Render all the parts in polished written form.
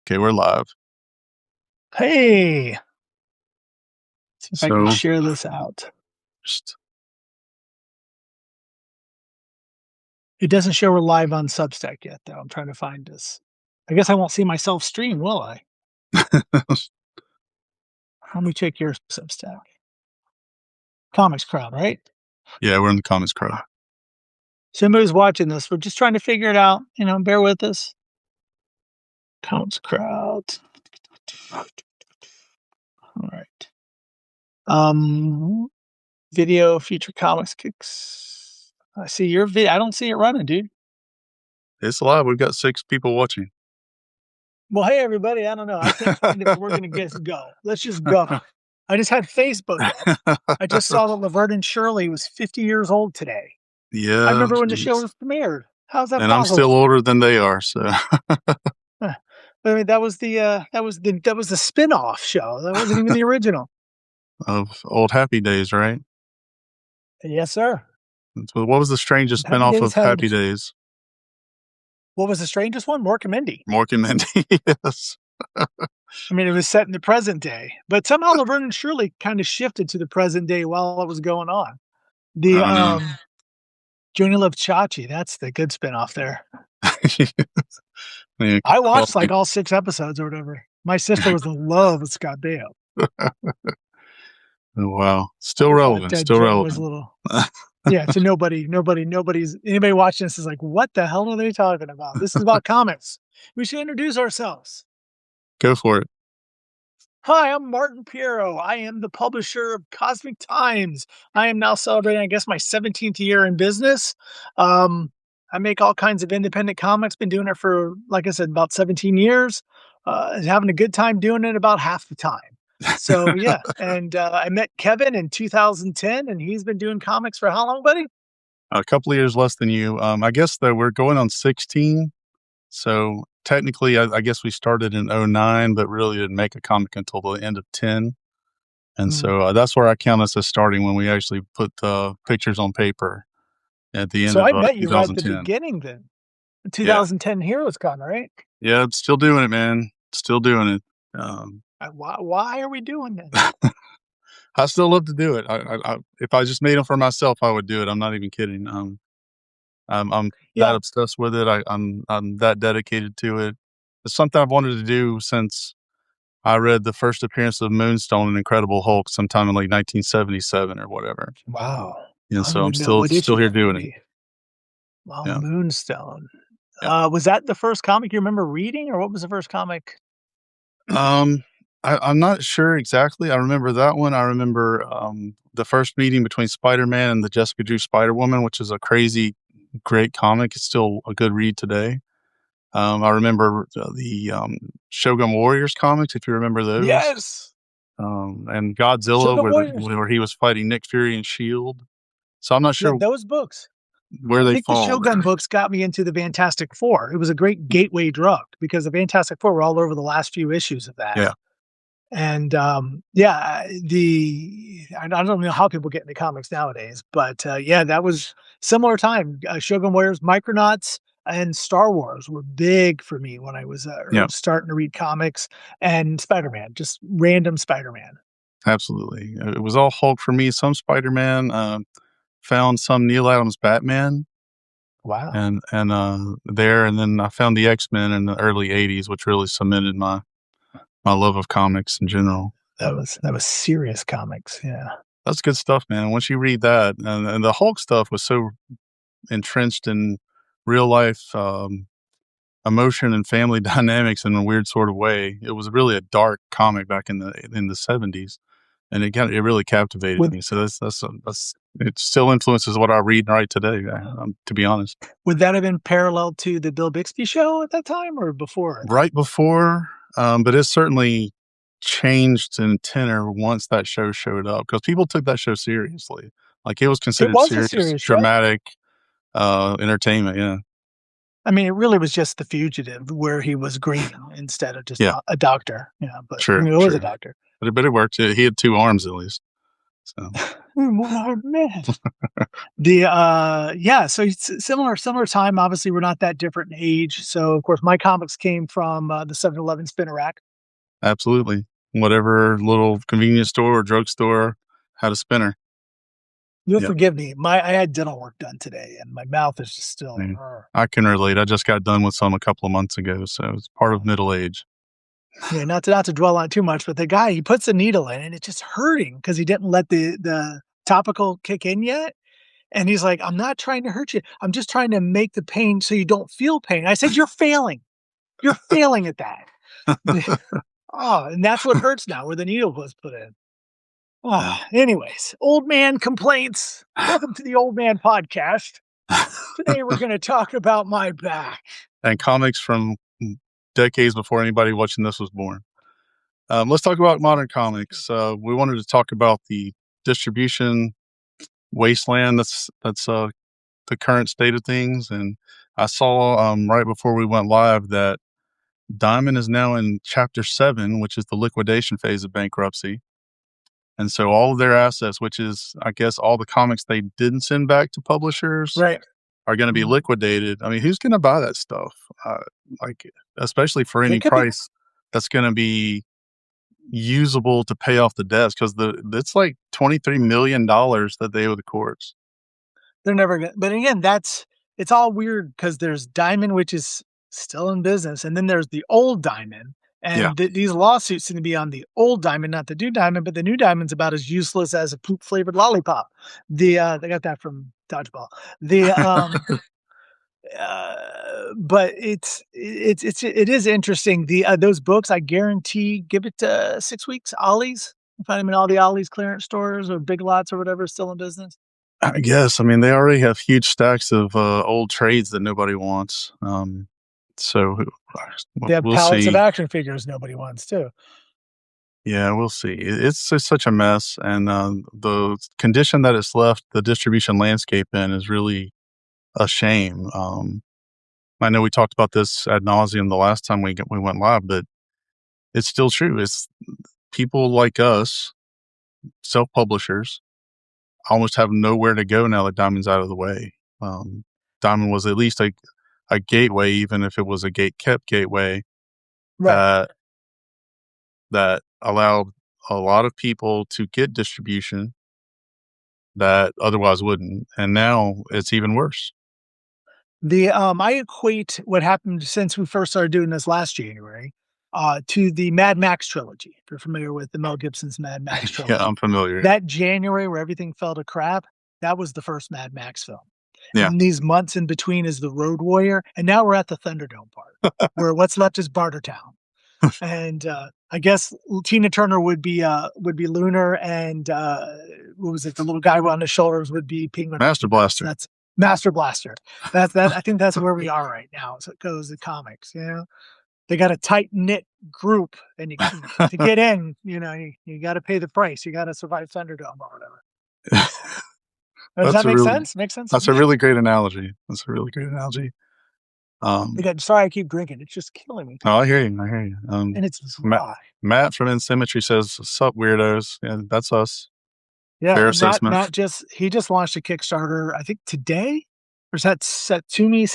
Okay, we're live. Hey, see if I can So, share this out. just, It doesn't show we're live on Substack yet, though. I'm trying to find this. I guess I won't see myself stream, will I? Let me check your Substack. Comics Crowd, right? yeah, we're in the comments crowd. So somebody's watching this. We're just trying to figure it out. Bear with us. Comics Crowd. All right. Video Future Comics Kicks. I see your video. I don't see it running, dude. It's live. We've got 6 people watching. Well, hey, everybody. I don't know. I can't find it, but we're going to just go. Let's just go. I just had Facebook up. I just saw that Laverne and Shirley was 50 years old today. Yeah. I remember when the show was premiered. How's that And possible? I'm still older than they are, so. I mean, that was the spin-off show. That wasn't even the original. Of old Happy Days, right? Yes, sir. What was the strangest Happy spinoff Days of Happy Days? What was the strangest one? Mork and Mindy. Mork and Mindy, yes. I mean, it was set in the present day, but somehow Laverne and Shirley kind of shifted to the present day while it was going on. The Joni Love Chachi, that's the good spinoff there. Yeah, I watched like all 6 episodes or whatever. My sister was in love with Scott Baio. Oh, wow. Still relevant. Still relevant. Was a little, yeah, so anybody watching this is like, what the hell are they talking about? This is about comics. We should introduce ourselves. Go for it. Hi, I'm Martin Pierro. I am the publisher of Cosmic Times. I am now celebrating, I guess, my 17th year in business. I make all kinds of independent comics. Been doing it for, like I said, about 17 years. Having a good time doing it about half the time. So, yeah. And I met Kevin in 2010, and he's been doing comics for how long, buddy? A couple of years less than you. I guess that we're going on 16. So technically, I guess we started in 09, but really didn't make a comic until the end of 10. And so that's where I count us as starting, when we actually put pictures on paper at the end of 2010. So I met you right at the beginning then. 2010 Heroes Con, right? Yeah, still doing it, man. Still doing it. Why are we doing that? I still love to do it. If I just made them for myself, I would do it. I'm not even kidding. I'm that obsessed with it. I'm that dedicated to it. It's something I've wanted to do since I read the first appearance of Moonstone and Incredible Hulk sometime in like 1977 or whatever. Wow. And so I'm still here doing it. Wow, yeah. Moonstone. Yeah. Was that the first comic you remember reading, or what was the first comic? I'm not sure exactly. I remember that one. I remember the first meeting between Spider-Man and the Jessica Drew Spider-Woman, which is a crazy, great comic. It's still a good read today. I remember the Shogun Warriors comics, if you remember those. Yes. And Godzilla, where he was fighting Nick Fury and S.H.I.E.L.D. So I'm not sure. Yeah, those books. Where they fall. The Shogun books got me into the Fantastic Four. It was a great gateway drug because the Fantastic Four were all over the last few issues of that. Yeah. And I don't know how people get into comics nowadays, but that was similar time. Shogun Warriors, Micronauts, and Star Wars were big for me when I was starting to read comics, and Spider-Man, just random Spider-Man. Absolutely. It was all Hulk for me, some Spider-Man, found some Neil Adams Batman. Wow. And then I found the X-Men in the early 80s, which really cemented my love of comics in general. That was serious comics. Yeah. That's good stuff, man. Once you read that, and the Hulk stuff was so entrenched in real life emotion and family dynamics in a weird sort of way. It was really a dark comic back in the 70s, and it really captivated me. So that's it still influences what I read and write today, to be honest. Would that have been parallel to the Bill Bixby show at that time, or before? Right before, but it certainly changed in tenor once that show showed up, because people took that show seriously. Like, it was considered serious dramatic entertainment. Yeah. I mean, it really was just The Fugitive, where he was green instead of just a doctor. Yeah, but sure, it was a doctor. But it worked. He had 2 arms at least. So Man. Yeah, so it's similar time. Obviously, we're not that different in age. So, of course, my comics came from the 7-Eleven spinner rack. Absolutely. Whatever little convenience store or drugstore had a spinner. You'll Yep. forgive me. I had dental work done today, and my mouth is just still. Yeah. I can relate. I just got done with some a couple of months ago, so it's part of middle age. Yeah, not to dwell on it too much, but the guy, he puts a needle in and it's just hurting because he didn't let the topical kick in yet. And he's like, "I'm not trying to hurt you. I'm just trying to make the pain so you don't feel pain." I said, "You're failing. You're failing at that." Oh, and that's what hurts now where the needle was put in. Ah, anyways, old man complaints. Welcome to the Old Man Podcast. Today we're going to talk about my back. And comics from decades before anybody watching this was born. Let's talk about modern comics. We wanted to talk about the distribution wasteland that's the current state of things. And I saw right before we went live that Diamond is now in chapter 7, which is the liquidation phase of bankruptcy. And so all of their assets, which is, I guess, all the comics they didn't send back to publishers, Right. are going to be Mhm. liquidated. I mean, who's going to buy that stuff? Like, especially for It any could be. price that's going to be usable to pay off the debts, because it's like $23 million that they owe the courts. They're never gonna, but again, it's all weird because there's Diamond, which is still in business, and then there's the old Diamond, Yeah. and these lawsuits seem to be on the old Diamond, not the new Diamond, but the new Diamond's about as useless as a poop flavored lollipop. They got that from Dodgeball. The but it is interesting. Those books, I guarantee, give it 6 weeks. Ollie's, you find them in all the Ollie's clearance stores or Big Lots or whatever, still in business. I guess. I mean, they already have huge stacks of old trades that nobody wants. So They have we'll pallets of see. action figures nobody wants too. Yeah, we'll see. It's just such a mess, and the condition that it's left the distribution landscape in is really a shame. I know we talked about this ad nauseum the last time we went live, but it's still true. It's people like us, self publishers, almost have nowhere to go now that Diamond's out of the way. Um, Diamond was at least a gateway, even if it was a gate kept gateway Right. that that allowed a lot of people to get distribution that otherwise wouldn't. And now it's even worse. I equate what happened since we first started doing this last January, to the Mad Max trilogy. If you're familiar with the Mel Gibson's Mad Max Yeah, trilogy. I'm familiar. That January where everything fell to crap, that was the first Mad Max film. Yeah. And these months in between is the Road Warrior, and now we're at the Thunderdome part, where what's left is Bartertown. And, I guess Tina Turner would be Lunar, and, what was it? The little guy on his shoulders would be Penguin. Master Blaster. That's Master Blaster. That I think that's where we are right now as it goes to comics, you know? They got a tight-knit group, and you to get in, you gotta pay the price. You gotta survive Thunderdome or whatever. Does That's that a make really sense? Make sense? that's a really great analogy. That's a really great analogy. Sorry, I keep drinking. It's just killing me, Oh, I hear you. I hear you. and it's Matt, dry. Matt from Insymmetry says, "Sup, weirdos." Yeah, that's us. Yeah, Fair and assessment. he just launched a Kickstarter, I think today? Or is that Tatsumi,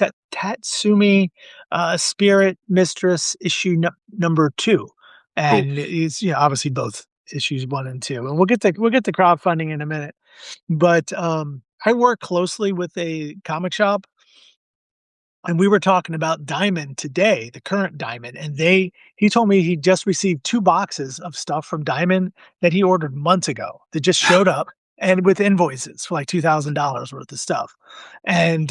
Spirit Mistress issue number 2. Cool. And it's, obviously both issues 1 and 2. And we'll get to crowdfunding in a minute. But, I work closely with a comic shop, and we were talking about Diamond today, the current Diamond, and he told me he just received 2 boxes of stuff from Diamond that he ordered months ago that just showed up and with invoices for like $2,000 worth of stuff. And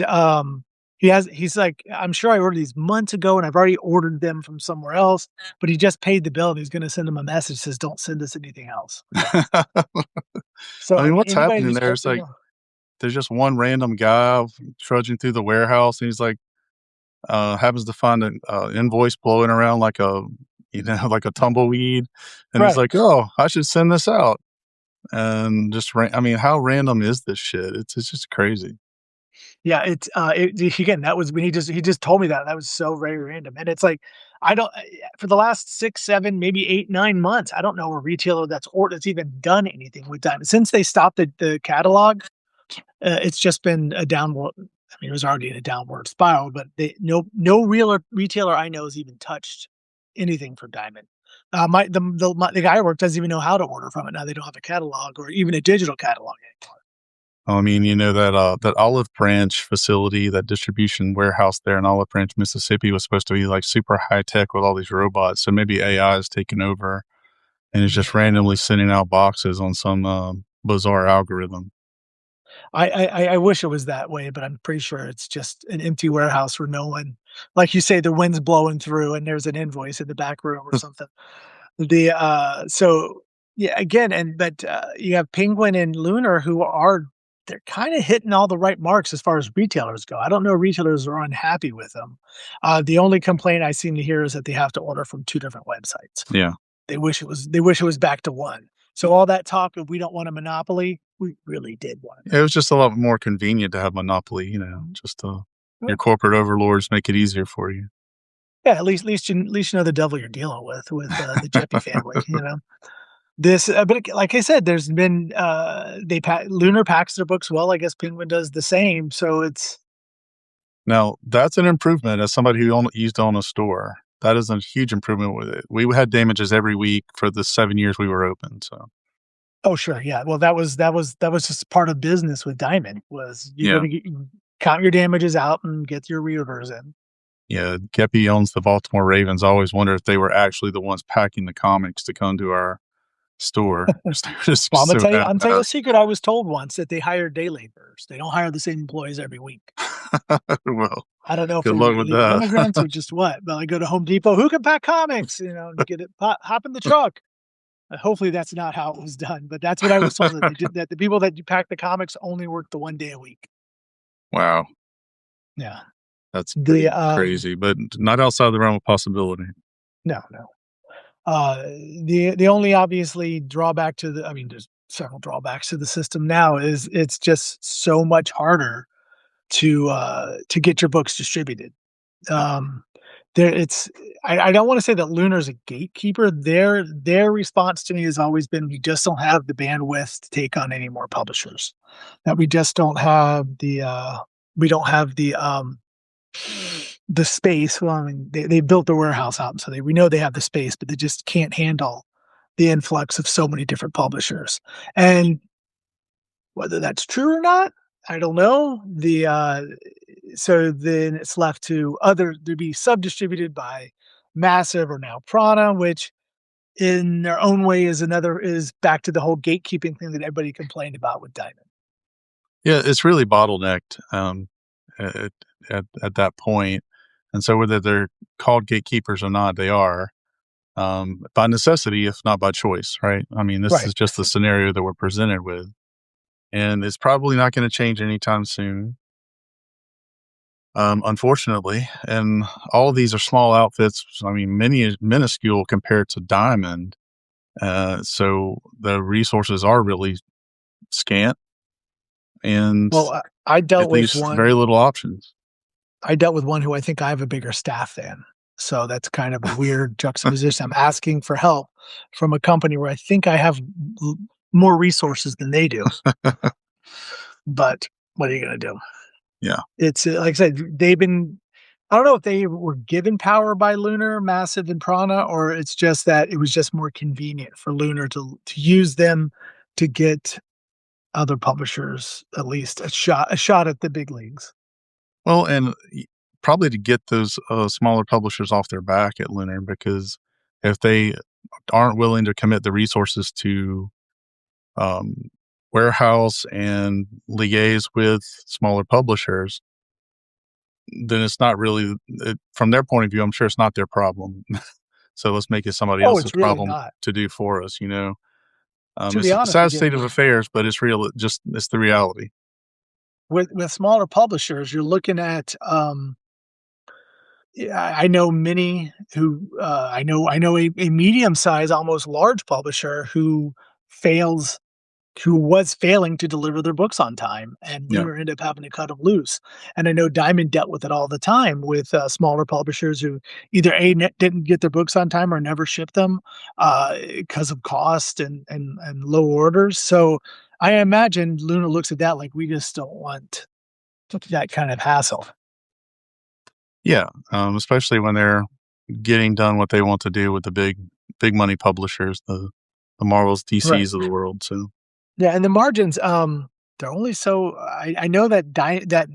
he's like, "I'm sure I ordered these months ago and I've already ordered them from somewhere else, but he just paid the bill and he's going to send him a message that says don't send us anything else." So I mean, what's anybody happening who's there is like there's just one random guy trudging through the warehouse, and he's like, happens to find an invoice blowing around like like a tumbleweed, and he's right. like, "Oh, I should send this out." And just, I mean, how random is this shit? It's just crazy. Yeah, again, that was when he just told me that. That was so very random, and it's like, I don't for the last 6, 7, maybe 8, 9 months, I don't know a retailer that's even done anything with Diamond. Since they stopped the catalog, it's just been a downward. I mean, it was already in a downward spiral, but no real retailer I know has even touched anything for Diamond. The guy I work doesn't even know how to order from it now. They don't have a catalog or even a digital catalog anymore. I mean, you know that that Olive Branch facility, that distribution warehouse there in Olive Branch, Mississippi, was supposed to be like super high tech with all these robots. So maybe AI is taking over and is just Yeah. randomly sending out boxes on some bizarre algorithm. I wish it was that way, but I'm pretty sure it's just an empty warehouse where no one, like you say, the wind's blowing through and there's an invoice in the back room or something. So yeah, again, you have Penguin and Lunar who are they're kind of hitting all the right marks as far as retailers go. I don't know retailers are unhappy with them. The only complaint I seem to hear is that they have to order from 2 different websites. Yeah. They wish it was back to 1. So all that talk of we don't want a monopoly, we really did want a It was just a lot more convenient to have monopoly, you know, just your monopoly. corporate overlords make it easier for you. Yeah, at least you know the devil you're dealing with the Jeppy family, you know? Like I said, there's been, Lunar packs their books well, I guess Penguin does the same, so it's Now, that's an improvement as somebody who used to own a store. That is a huge improvement with it. We had damages every week for the 7 years we were open, so, oh, sure, yeah, well, that was just part of business with Diamond, was you're yeah. gonna count your damages out and get your reorders in. Yeah, Geppy owns the Baltimore Ravens. I always wonder if they were actually the ones packing the comics to come to our store. They're just Well, so Imma tell you a half-assed. secret I was told once that they hire day laborers. They don't hire the same employees every week. Well, I don't know if good they're luck with illegal that. immigrants or just what, but I go to Home Depot, "Who can pack comics?" And get it hop in the truck. Hopefully, that's not how it was done, but that's what I was told that they did that the people that you pack the comics only work the 1 day a week. Wow, Yeah. that's The, pretty crazy, but not outside the realm of possibility. no, no. Uh, the only obviously drawback to the I mean, there's several drawbacks to the system now is it's just so much harder to get your books distributed. Um, there it's I don't wanna say that Lunar's a gatekeeper. Their response to me has always been, "We just don't have the bandwidth to take on any more publishers." That we just don't have we don't have the space. Well, I mean, they built the warehouse out, so we know they have the space, but they just can't handle the influx of so many different publishers. And whether that's true or not, I don't know. So then it's left to be sub-distributed by Massive or now Prana, which in their own way is back to the whole gatekeeping thing that everybody complained about with Diamond. Yeah, it's really bottlenecked, at at that point, and so whether they're called gatekeepers or not, they are, by necessity, if not by choice, right? I mean, this Right. is just the scenario that we're presented with, and it's probably not gonna change anytime soon, unfortunately, and all of these are small outfits, I mean, many minuscule compared to Diamond, so the resources are really scant and Well, I it dealt with leaves very one little options. I dealt with one who I think I have a bigger staff than. So that's kind of a weird juxtaposition. I'm asking for help from a company where I think I have l more resources than they do, but what are you gonna do? Yeah. It's, like I said, I don't know if they were given power by Lunar, Massive, and Prana, or it's just that it was just more convenient for Lunar to use them to get other publishers at least a shot at the big leagues. Well, and probably to get those smaller publishers off their back at Lunar, because if they aren't willing to commit the resources to um, warehouse and liaise with smaller publishers, then it's not really, from their point of view, I'm sure it's not their problem. So let's make it somebody Oh, else's it's really problem not. to do for us, you know? To be It's a honest sad with you, state of affairs, but it's real. It's the reality. with smaller publishers, you're looking at, yeah, I know many who, I know a medium-sized, almost large publisher who fails who was failing to deliver their books on time, and Yeah. Lunar ended up having to cut them loose. And I know Diamond dealt with it all the time with smaller publishers who either didn't get their books on time or never shipped them because of cost and low orders. So I imagine Luna looks at that like we just don't want that kind of hassle. Yeah, especially when they're getting done what they want to do with the big money publishers, the Marvels, Right. DCs of the world, so Yeah, and the margins, they're only so I know that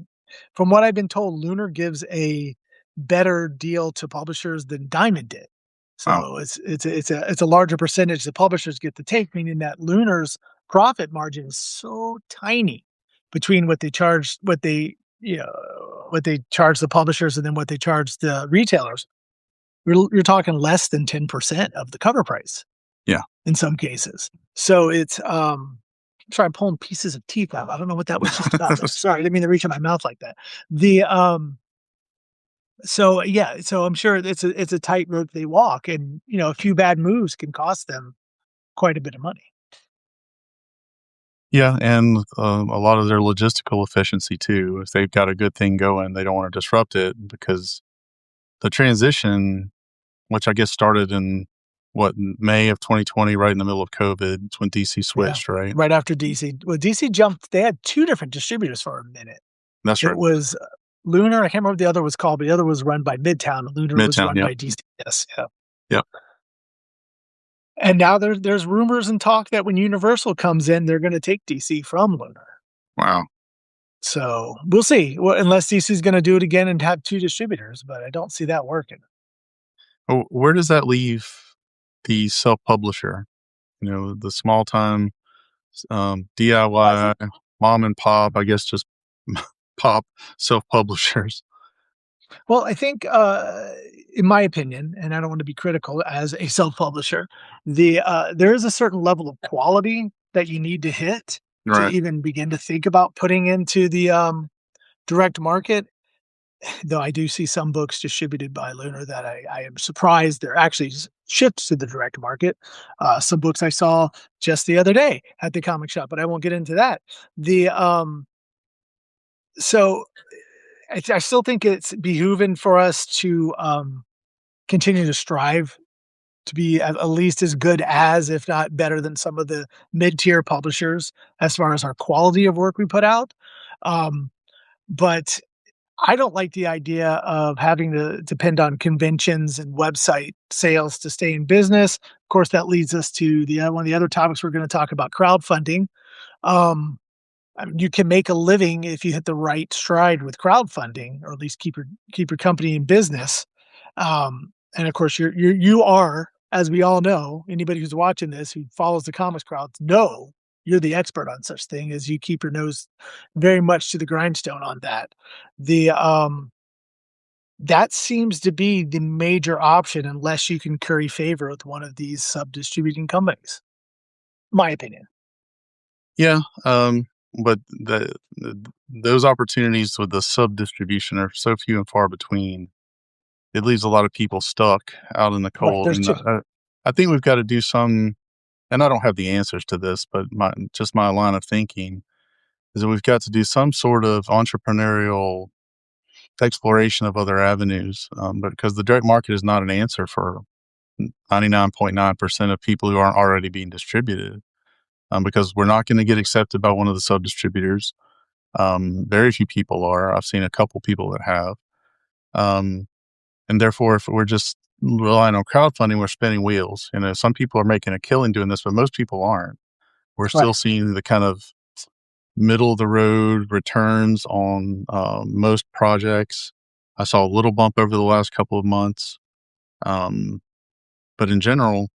from what I've been told, Lunar gives a better deal to publishers than Diamond did. wow. So it's a larger percentage the publishers get to take, meaning that Lunar's profit margin is so tiny between what they charge the publishers and then what they charge the retailers. You're talking less than 10% of the cover price Yeah. in some cases. So sorry, I'm pulling pieces of teeth out. I don't know what that was just about there. Sorry, I didn't mean to reach in my mouth like that. The so yeah, so I'm sure it's a tightrope they walk, and a few bad moves can cost them quite a bit of money. Yeah, and, a lot of their logistical efficiency too. If they've got a good thing going, they don't wanna disrupt it because the transition, which I guess started in, what, May of 2020, right in the middle of COVID, it's when DC Yeah. switched, right? Right after DC, well, DC jumped. They had two different distributors for a minute. That's It right. was Lunar. I can't remember what the other was called, but the other was run by Midtown. And Lunar was Midtown, run yep, by DC. Yes, yeah. yep. And now there's rumors and talk that when Universal comes in, they're gonna take DC from Lunar. Wow. So, we'll see. Well, unless DC's gonna do it again and have 2 distributors, but I don't see that working. Where does that leave the self-publisher? The small time, I think DIY, mom and pop, I guess just pop self-publishers. well, I think, in my opinion, and I don't want to be critical as a self-publisher, there is a certain level of quality that you need to hit to Right. even begin to think about putting into the, direct market. Though I do see some books distributed by Lunar that I am surprised they're actually shipped to the direct market. Some books I saw just the other day at the comic shop, but I won't get into that. The so I still think it's behooving for us to continue to strive to be at least as good as, if not better than, some of the mid tier publishers as far as our quality of work we put out. Um, but I don't like the idea of having to depend on conventions and website sales to stay in business. Of course, that leads us to one of the other topics we're going to talk about: crowdfunding. Um, I mean, you can make a living if you hit the right stride with crowdfunding, or at least keep your company in business. And of course, you are, as we all know, anybody who's watching this who follows the comics crowds know you're the expert on such thing, as you keep your nose very much to the grindstone on that. The That seems to be the major option unless you can curry favor with one of these sub distributing companies. My opinion. Yeah, but those opportunities with the sub-distribution are so few and far between. It leaves a lot of people stuck out in the Right. cold, There's and, two. I think we've gotta do some, and I don't have the answers to this, but my line of thinking is that we've got to do some sort of entrepreneurial exploration of other avenues, but because the direct market is not an answer for 99.9% of people who aren't already being distributed, because we're not gonna get accepted by one of the sub-distributors. Very few people are. I've seen a couple people that have. Um, and therefore, if we're just relying on crowdfunding, we're spinning wheels. Some people are making a killing doing this, but most people aren't. We're still Right. seeing the kind of middle of the road returns on most projects. I saw a little bump over the last couple of months. Um, but in general,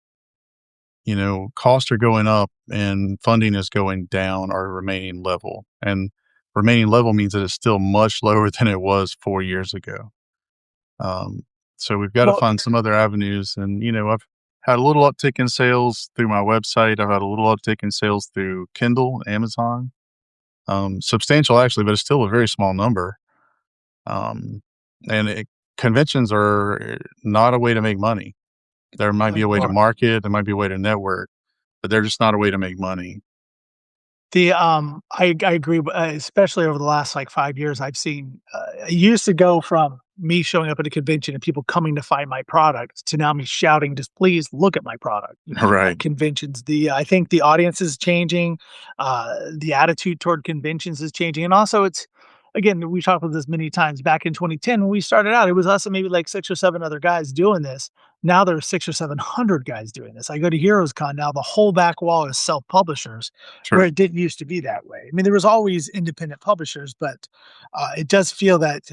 costs are going up and funding is going down or remaining level. And remaining level means that it's still much lower than it was 4 years ago. Um, so we've got to Well, find some other avenues. And, I've had a little uptick in sales through my website. I've had a little uptick in sales through Kindle, Amazon. Substantial actually, but it's still a very small number. Um, and conventions are not a way to make money. There might be a way to well, market, there might be a way to network, but they're just not a way to make money. I agree, especially over the last, like, 5 years, I've seen, it used to go from me showing up at a convention and people coming to find my product to now me shouting, "Just please look at my product," Right. at conventions. I think the audience is changing, the attitude toward conventions is changing, and also it's again, we've talked about this many times. Back in 2010, when we started out, it was us and maybe, like, 6 or 7 other guys doing this. Now there's 6 or 700 guys doing this. I go to Heroes Con now, the whole back wall is self-publishers, where Sure. it didn't used to be that way. I mean, there was always independent publishers, but it does feel that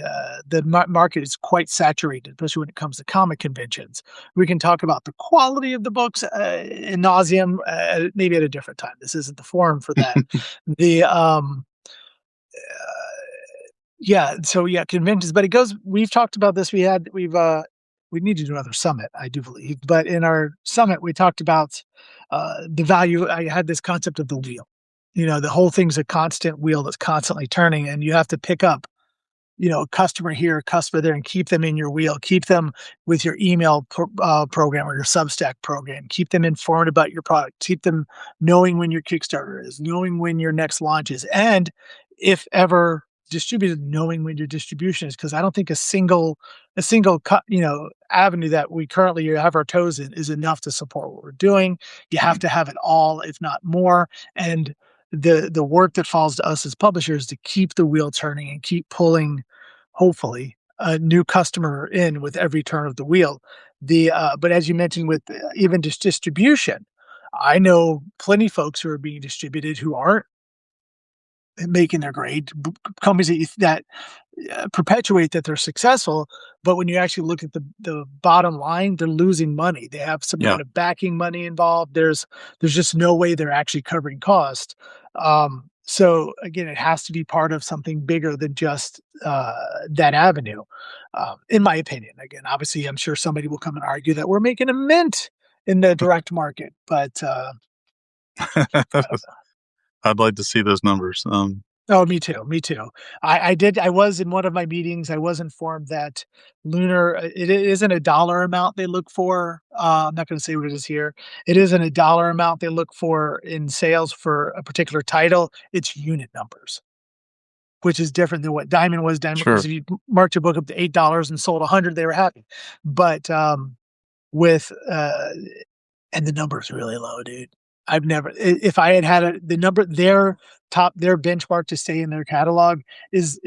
the market is quite saturated, especially when it comes to comic conventions. We can talk about the quality of the books in nauseum, maybe at a different time. This isn't the forum for that. The Yeah, so yeah, conventions, but it goes we've talked about this. We need to do another summit, I do believe. But in our summit, we talked about the value. I had this concept of the wheel. The whole thing's a constant wheel that's constantly turning, and you have to pick up a customer here, a customer there, and keep them in your wheel. Keep them with your email program or your Substack program. Keep them informed about your product. Keep them knowing when your Kickstarter is, knowing when your next launch is, and if ever distributed, knowing when your distribution is. Because I don't think a single avenue that we currently have our toes in is enough to support what we're doing. You have to have it all, if not more, and the work that falls to us as publishers to keep the wheel turning and keep pulling, hopefully, a new customer in with every turn of the wheel. But as you mentioned, with even just distribution, I know plenty folks who are being distributed who aren't making their grade, companies that perpetuate that they're successful, but when you actually look at the bottom line, they're losing money. They have some Yeah. kind of backing money involved. There's just no way they're actually covering cost. So again, it has to be part of something bigger than just that avenue, in my opinion. Again, obviously, I'm sure somebody will come and argue that we're making a mint in the direct market, but I don't know. I'd like to see those numbers. Oh, me too, me too. I was in one of my meetings, I was informed that Lunar it isn't a dollar amount they look for, I'm not gonna say what it is here. It isn't a dollar amount they look for in sales for a particular title, it's unit numbers, which is different than what Diamond was. Diamond was Sure. if you marked your book up to $8 and sold 100, they were happy. But, with, and the number's really low, dude. I've never if I had the number their benchmark to stay in their catalog is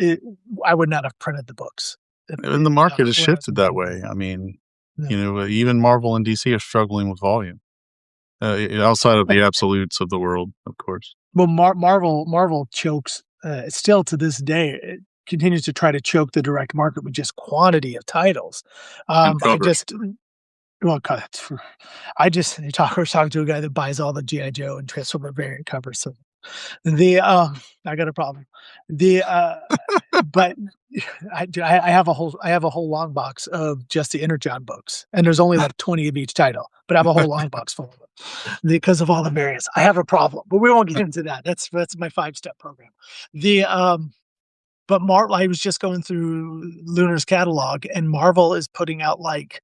I would not have printed the books. And the market has When I was shifted that making way. I mean, yeah. even Marvel and DC are struggling with volume, outside of Well, the absolutes of the world, of course, Marvel chokes, still to this day, it continues to try to choke the direct market with just quantity of titles. and I covers. just well, God, I just I was talking to a guy that buys all the GI Joe and Transformer variant covers, so I got a problem. The, but I have a whole long box of just the Energon books, and there's only like 20 of each title, but I have a whole long box full of them because of all the variants. I have a problem, but we won't get into that. That's my 5-step program. The, but I was just going through Lunar's catalog, and Marvel is putting out, like,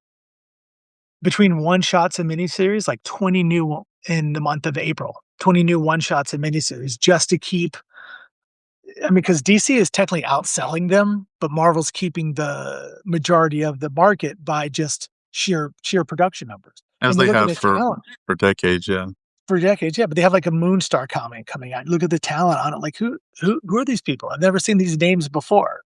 between one-shots and miniseries, like 20 new in the month of April, 20 new one-shots and miniseries just to keep I mean, because DC is technically outselling them, but Marvel's keeping the majority of the market by just sheer production numbers. As And you they look at have the talent for decades. Yeah, for decades, yeah, but they have like a Moonstar comic coming out. Look at the talent on it. Like who are these people? I've never seen these names before.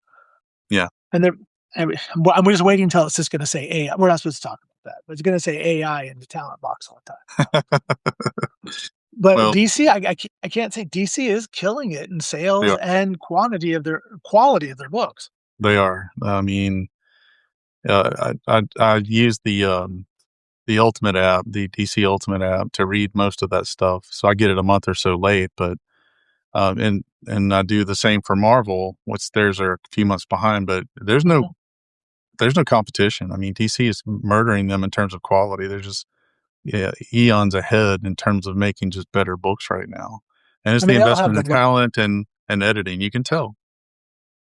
yeah. And they're and we're just waiting until it's just gonna say AI. We're not supposed to talk about that, but it's gonna say AI in the talent box all the time. But Well, DC, I can't say DC is killing it in they sales are. and quality of their books. They are. I mean, I use the Ultimate app, the DC Ultimate app, to read most of that stuff. So I get it a month or so late, but and I do the same for Marvel, which theirs are a few months behind. But Mhm. there's no competition. I mean, DC is murdering them in terms of quality. They're just eons ahead in terms of making just better books right now. And it's I the mean, they all have investment the in talent and editing. You can tell.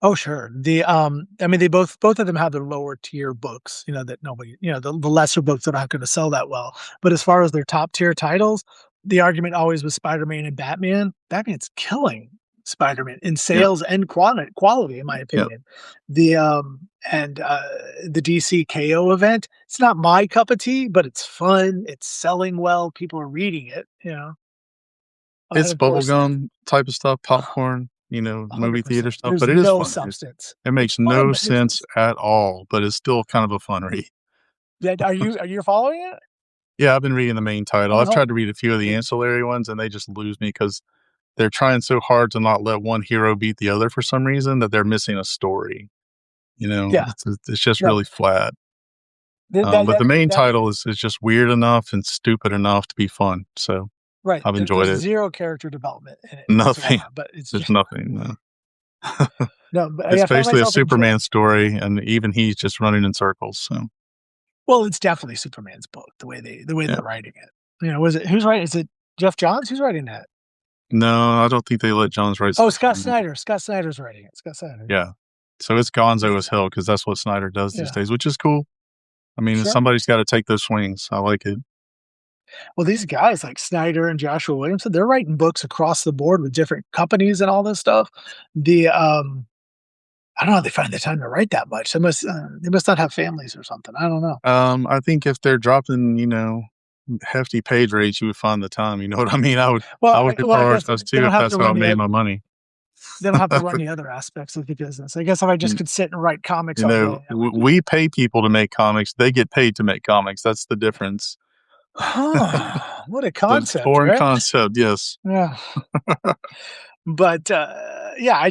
oh, sure. I mean, they both of them have their lower tier books, that nobody, the lesser books that aren't gonna sell that well. But as far as their top tier titles, the argument always with Spider-Man and Batman. Batman's killing Spider-Man in Yep, sales and quality, in my yep. opinion. The and the DC KO event, it's not my cup of tea, but it's fun. It's selling well. People are reading it, and It's of course, bubblegum type of stuff, popcorn, movie theater 100%. stuff, There's but it is no fun. substance. It It's makes fun, no but it's sense at all, but it's still kind of a fun read. are you following it? Yeah, I've been reading the main title. Oh, I've no. tried to read a few of the ancillary ones, and they just lose me because they're trying so hard to not let one hero beat the other for some reason that they're missing a story. Yeah. It's just No. really flat. That that But that the main that title is just weird enough and stupid enough to be fun, so right. I've enjoyed There's it. 0 character development in it Nothing. whatsoever, but it's There's just nothing, no. no, but It's I find basically a myself enjoying. Superman story, and even he's just running in circles, so, Well, it's definitely Superman's book, the way yeah. they're writing it. Was it who's writing is it Jeff Johns? Who's writing that? No, I don't think they let Johns write Oh, stuff Scott anymore. Snyder. Scott Snyder's writing it. Scott Snyder. Yeah. So it's gonzo Yeah. as hell because that's what Snyder does these Yeah. days, which is cool. I mean, Sure. somebody's gotta take those swings. I like it. Well, these guys like Snyder and Joshua Williamson, they're writing books across the board with different companies and all this stuff. The I don't know how they find the time to write that much. They must not have families or something. I don't know. I think if they're dropping, hefty page rates, you would find the time, you know what I mean? I would I guess prioritize they too don't if have to that's how I run made my money. they don't have to run the other aspects of the business. I guess if I just You could sit and write comics all day, I would do. we pay people to make comics, they get paid to make comics, that's the difference. Huh, what a The concept, foreign right? concept, yes. Yeah. But, yeah,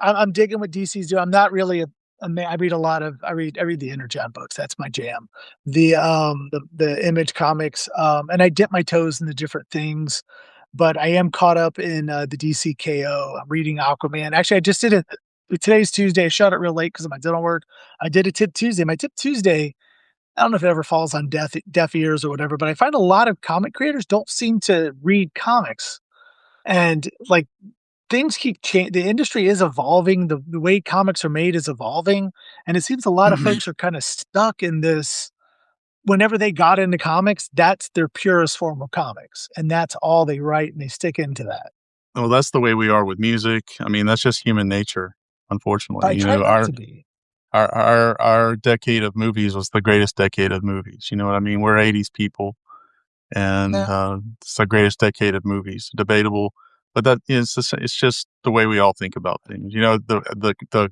I'm digging what DC's doing. I'm not really a ma I read a lot of I read the Energon books, that's my jam. The Image comics, and I dip my toes in the different things, but I am caught up in, the DC KO. I'm reading Aquaman. Actually, I just did it today's Tuesday. I shot it real late because of my dental work. I did a Tip Tuesday. My Tip Tuesday, I don't know if it ever falls on deaf ears or whatever, but I find a lot of comic creators don't seem to read comics, and, like, things keep changing. The industry is evolving, the way comics are made is evolving, and it seems a lot of folks are kinda stuck in this whenever they got into comics, that's their purest form of comics, and that's all they write, and they stick into that. Well, that's the way we are with music. I mean, that's just human nature, unfortunately. I try not to be. Our decade of movies was the greatest decade of movies, you know what I mean? We're '80s people, and, Yeah, it's the greatest decade of movies. Debatable, but that is it's just the way we all think about things. The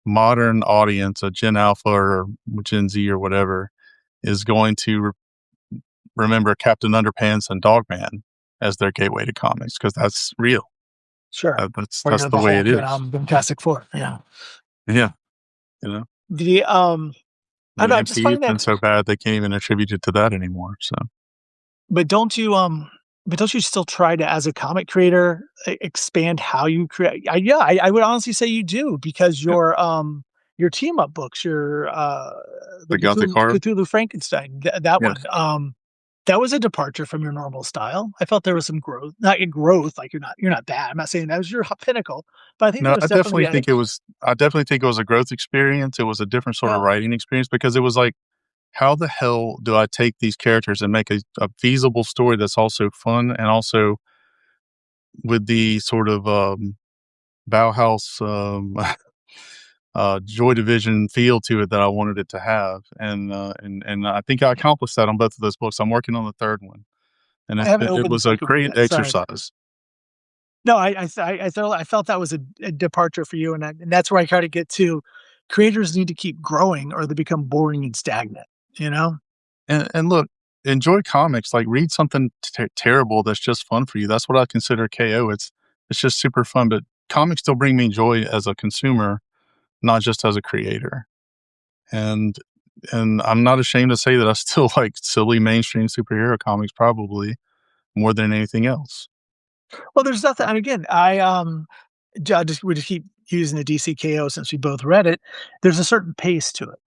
modern audience, a Gen Alpha or Gen Z or whatever, is going to remember Captain Underpants and Dogman as their gateway to comics because that's real. sure. Or, That's the the way it Hulk and, is. Fantastic Four, yeah. Yeah, you know? The, I The don't know, I just MCU's find been that so bad they can't even attribute it to that anymore, so but don't you still try to, as a comic creator, expand how you create? Yeah, I would honestly say you do because yeah, your team up books, the the Gothic horror. Cthulhu Frankenstein, that one, Yes. that was a departure from your normal style. I felt there was some growth, not in growth, like you're not bad. I'm not saying that was your pinnacle, but I think there No, was definitely a I definitely think it was a growth experience. It was a different sort of yeah, writing experience because it was like, how the hell do I take these characters and make a feasible story that's also fun and also with the sort of Bauhaus Joy Division feel to it that I wanted it to have, and I think I accomplished that on both of those books. I'm working on the third one, and I haven't it opened the was a second one great yet. Sorry. exercise. No, I felt that was a departure for you, and that's where I try to get to. Creators need to keep growing, or they become boring and stagnant. You know? And look, enjoy comics. Like read something terrible that's just fun for you. That's what I consider KO. It's just super fun. But comics still bring me joy as a consumer, not just as a creator. And and I'm not ashamed to say that I still like silly mainstream superhero comics probably more than anything else. Well, there's nothing. And again, we just keep using the DCKO since we both read it. There's a certain pace to it,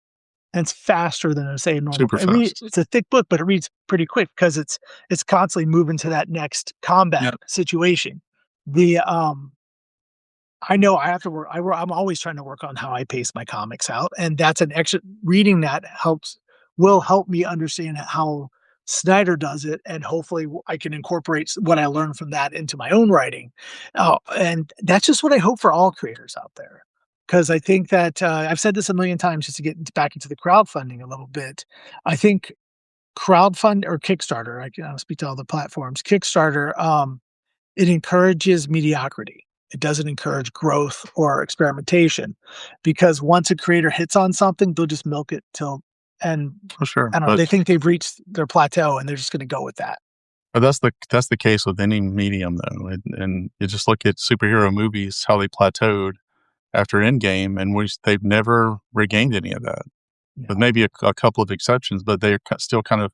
and it's faster than say a normal. Super fast. It's a thick book, but it reads pretty quick because it's constantly moving to that next combat Yeah. situation. The I know I have to work. I'm always trying to work on how I pace my comics out, and that's an extra. Reading that will help me understand how Snyder does it, and hopefully I can incorporate what I learned from that into my own writing. And that's just what I hope for all creators out there. Because I think that I've said this a million times just to back into the crowdfunding a little bit. I think crowdfund or Kickstarter, I can speak to all the platforms. Kickstarter, it encourages mediocrity. It doesn't encourage growth or experimentation because once a creator hits on something, they'll just milk it till and For sure. I don't know, they think they've reached their plateau and they're just gonna go with that. But that's the case with any medium though, and you just look at superhero movies, how they plateaued after Endgame, and which they've never regained any of that, with No, maybe a couple of exceptions, but they're still kind of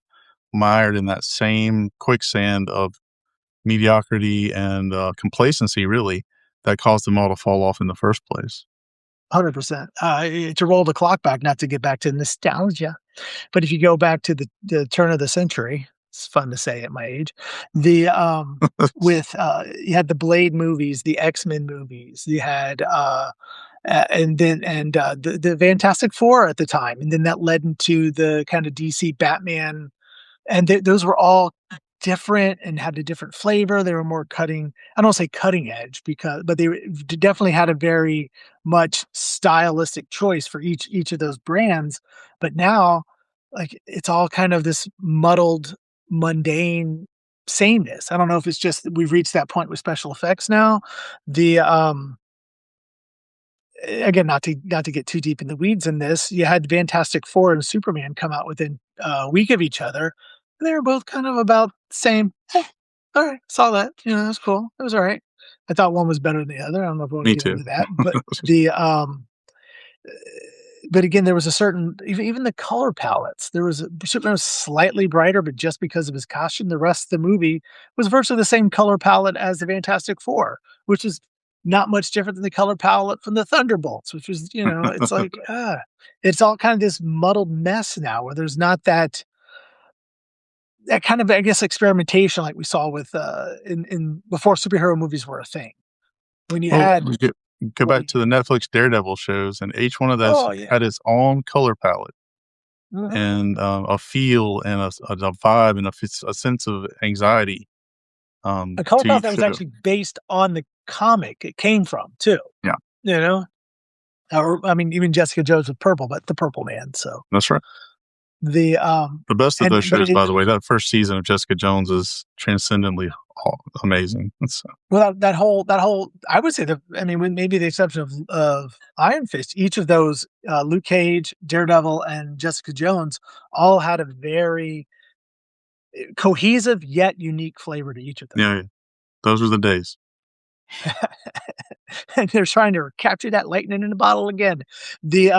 mired in that same quicksand of mediocrity and complacency, really, that caused them all to fall off in the first place. 100%. To roll the clock back, not to get back to nostalgia, but if you go back to the turn of the century, it's fun to say at my age, the, with, you had the Blade movies, the X-Men movies, you had, the Fantastic Four at the time, and then that led into the kind of DC Batman, and those were all different and had a different flavor. They were more I don't say cutting edge because but definitely had a very much stylistic choice for each of those brands. But now, like, it's all kind of this muddled, mundane sameness. I don't know if it's just that we've reached that point with special effects now. The, again, not to get too deep in the weeds in this, you had Fantastic Four and Superman come out within a week of each other. And they were both kind of about the same. All right, saw that. You know, that's cool. It was all right. I thought one was better than the other. I don't know if we want to Me get too. into that, uh, but again, there was a certain even the color palettes. There was Superman was slightly brighter, but just because of his costume, the rest of the movie was virtually the same color palette as the Fantastic Four, which is not much different than the color palette from the Thunderbolts, which was, it's like, it's all kind of this muddled mess now where there's not that kind of, I guess, experimentation like we saw with in before superhero movies were a thing. When you Well, had we go back to the Netflix Daredevil shows, and each one of those oh yeah. had its own color palette Mhm. and a feel and a vibe and a sense of anxiety A color to palette each that was show. actually based on the comic it came from too, Yeah, you know? Or I mean, even Jessica Jones with purple, but the Purple Man, so that's right. the, The best of and those but shows, by the way, that first season of Jessica Jones is transcendently amazing. well, that whole I would say I mean, with maybe the exception of Iron Fist, each of those, Luke Cage, Daredevil, and Jessica Jones all had a very, cohesive yet unique flavor to each of them. Yeah, yeah, those were the days. And they're trying to capture that lightning in a bottle again. The,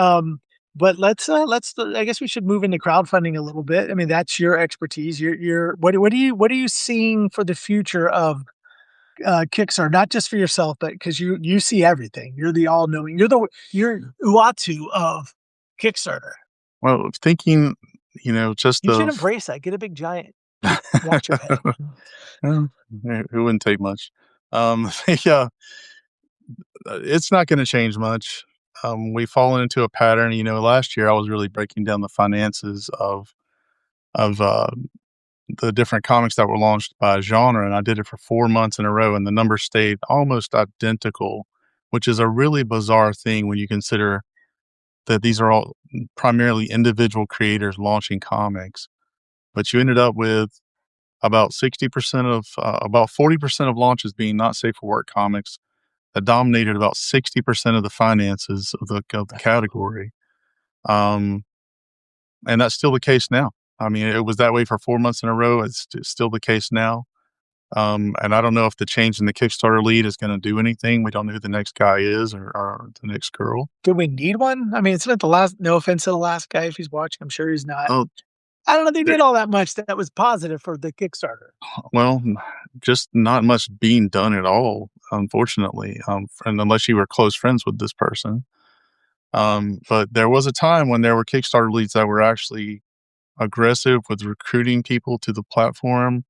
but I guess we should move into crowdfunding a little bit. I mean, that's your expertise. What are you seeing for the future of Kickstarter? Not just for yourself, but because you see everything. You're the all knowing. You're Uatu of Kickstarter. Well, thinking, just You should of embrace that. Get a big giant watch your head. well, it wouldn't take much. Yeah, it's not going to change much. We've fallen into a pattern. Last year I was really breaking down the finances of the different comics that were launched by genre, and I did it for 4 months in a row, and the numbers stayed almost identical, which is a really bizarre thing when you consider that these are all primarily individual creators launching comics. But you ended up with about 40% of launches being not safe for work comics that dominated about 60% of the finances of the That's category. Um, and that's still the case now. I mean, it was that way for 4 months in a row. It's still the case now. And I don't know if the change in the Kickstarter lead is going to do anything. We don't know who the next guy is or the next girl. Do we need one? I mean, it's not the last. No offense to the last guy if he's watching. I'm sure he's not. Oh, I don't know. They there, did all that much that was positive for the Kickstarter. well, just not much being done at all, unfortunately. And unless you were close friends with this person. But there was a time when there were Kickstarter leads that were actually aggressive with recruiting people to the platform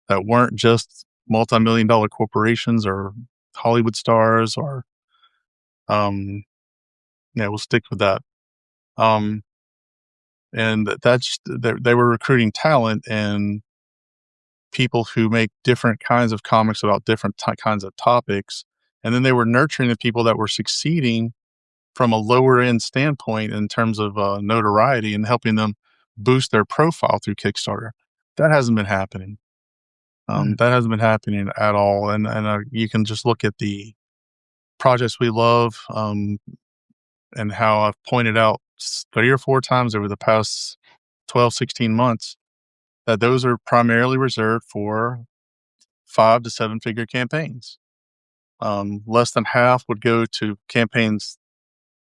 that weren't just multi-million-dollar corporations or Hollywood stars or um yeah, we'll stick with that. Um and they were recruiting talent and people who make different kinds of comics about different kinds of topics, and then they were nurturing the people that were succeeding from a lower end standpoint in terms of notoriety and helping them boost their profile through Kickstarter. That hasn't been happening. Mm. That hasn't been happening at all. And you can just look at the projects we love, and how I've pointed out 3 or 4 times over the past 12, 16 months that those are primarily reserved for 5 to 7 figure campaigns. Less than half would go to campaigns